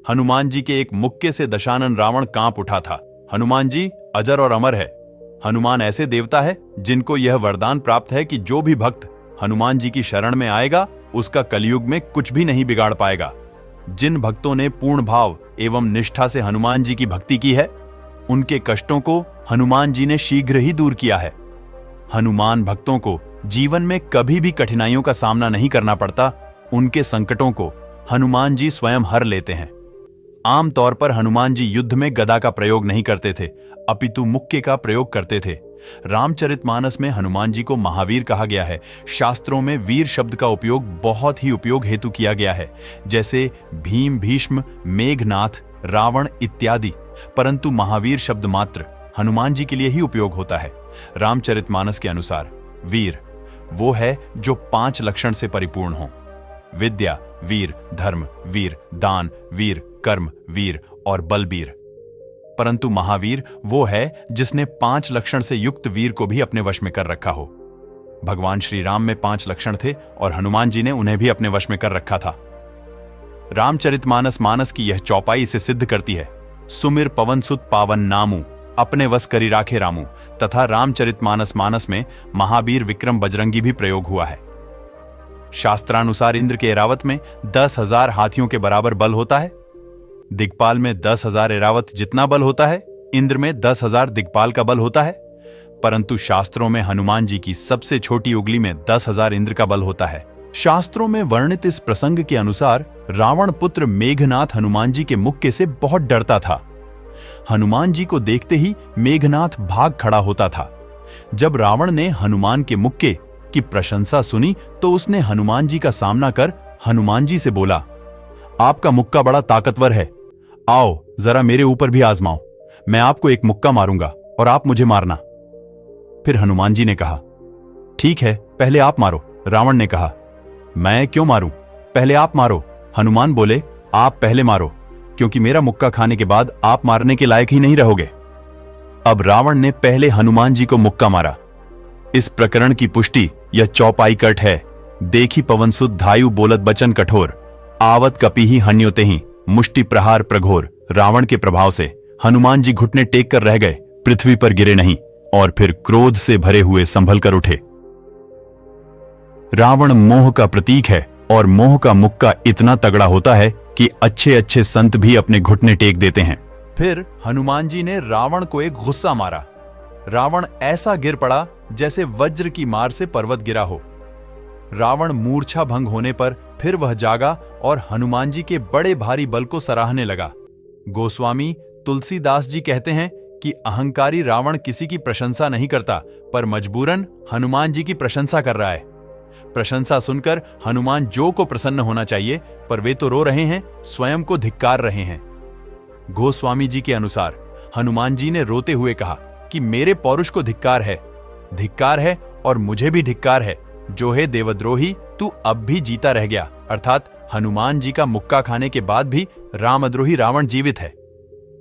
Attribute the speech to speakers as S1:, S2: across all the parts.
S1: हनुमान जी के एक मुक्के से दशानन रावण कांप उठा था। हनुमान जी अजर और अमर है। हनुमान ऐसे देवता है जिनको यह वरदान प्राप्त है कि जो भी भक्त हनुमान जी की शरण में आएगा उसका कलयुग में कुछ भी नहीं बिगाड़ पाएगा। जिन भक्तों ने पूर्ण भाव एवं निष्ठा से हनुमान जी की भक्ति की है, उनके कष्टों को हनुमान जी ने शीघ्र ही दूर किया है। हनुमान भक्तों को जीवन में कभी भी कठिनाइयों का सामना नहीं करना पड़ता। उनके संकटों को हनुमान जी स्वयं हर लेते हैं। आमतौर पर हनुमान जी युद्ध में गदा का प्रयोग नहीं करते थे, अपितु मुक्के का प्रयोग करते थे। रामचरितमानस में हनुमान जी को महावीर कहा गया है। शास्त्रों में वीर शब्द का उपयोग बहुत ही उपयोग हेतु किया गया है, जैसे भीम, भीष्म, मेघनाथ, रावण इत्यादि। परंतु महावीर शब्द मात्र हनुमान जी के लिए ही उपयोग होता है। रामचरितमानस के अनुसार वीर वो है जो 5 लक्षण से परिपूर्ण हो: विद्या वीर, धर्म वीर, दान वीर, कर्म वीर और बलबीर। परंतु महावीर वो है जिसने 5 लक्षण से युक्त वीर को भी अपने वश में कर रखा हो। भगवान श्री राम में 5 लक्षण थे और हनुमान जी ने उन्हें भी अपने वश में कर रखा था। रामचरितमानस मानस की यह चौपाई इसे सिद्ध करती है। सुमिर पवन सुत पावन नामू, अपने वश करी राखे रामू। तथा रामचरितमानस मानस में महावीर विक्रम बजरंगी भी प्रयोग हुआ है। शास्त्रानुसार इंद्र के एरावत में 10,000 हाथियों के बराबर बल होता है। दिक्पाल में 10,000 एरावत जितना बल होता है, इंद्र में 10,000 दिक्पाल का बल होता है। परंतु शास्त्रों में हनुमान जी की सबसे छोटी उंगली में 10,000 इंद्र का बल होता है। शास्त्रों में वर्णित इस प्रसंग के अनुसार रावण पुत्र मेघनाथ हनुमान जी के मुक्के से बहुत डरता था। हनुमान जी को देखते ही मेघनाथ भाग खड़ा होता था। जब रावण ने हनुमान के मुक्के की प्रशंसा सुनी तो उसने हनुमान जी का सामना कर हनुमान जी से बोला, आपका मुक्का बड़ा ताकतवर है, आओ जरा मेरे ऊपर भी आजमाओ। मैं आपको एक मुक्का मारूंगा और आप मुझे मारना। फिर हनुमान जी ने कहा, ठीक है, पहले आप मारो। रावण ने कहा, मैं क्यों मारूं, पहले आप मारो। हनुमान बोले, आप पहले मारो, क्योंकि मेरा मुक्का खाने के बाद आप मारने के लायक ही नहीं रहोगे। अब रावण ने पहले हनुमान जी को मुक्का मारा। इस प्रकरण की पुष्टि यह चौपाई कट है। देखी पवन सुत धायु बोलत बचन कठोर, आवत कपि हन्योते ही मुष्टि प्रहार प्रघोर। रावण के प्रभाव से हनुमान जी घुटने टेक कर रह गए, पृथ्वी पर गिरे नहीं और फिर क्रोध से भरे हुए संभल कर उठे। रावण मोह का प्रतीक है और मोह का मुक्का इतना तगड़ा होता है कि अच्छे अच्छे संत भी अपने घुटने टेक देते हैं। फिर हनुमान जी ने रावण को एक गुस्सा मारा। रावण ऐसा गिर पड़ा जैसे वज्र की मार से पर्वत गिरा हो। रावण मूर्छा भंग होने पर फिर वह जागा और हनुमान जी के बड़े भारी बल को सराहने लगा। गोस्वामी तुलसीदास जी कहते हैं कि अहंकारी रावण किसी की प्रशंसा नहीं करता, पर मजबूरन हनुमान जी की प्रशंसा कर रहा है। प्रशंसा सुनकर हनुमान जो को प्रसन्न होना चाहिए, पर वे तो रो रहे हैं, स्वयं को धिक्कार रहे हैं। गोस्वामी जी के अनुसार हनुमान जी ने रोते हुए कहा कि मेरे पौरुष को धिक्कार है और मुझे भी धिक्कार है। जो है देवद्रोही, तू अब भी जीता रह गया। अर्थात हनुमान जी का मुक्का खाने के बाद भी रामद्रोही रावण जीवित है।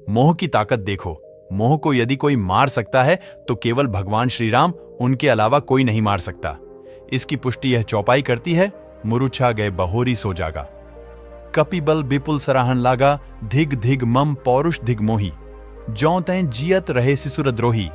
S1: मोह की ताकत देखो। मोह को यदि कोई मार सकता है तो केवल भगवान श्री राम, उनके अलावा कोई नहीं मार सकता। इसकी पुष्टि यह चौपाई करती है। मुरुछा गए बहोरी सो जागा, कपिबल विपुल सराहन लागा, धिग धिग मम पौरुष धिग मोही, जौं तैं जियत रहे सिसुरद्रोही।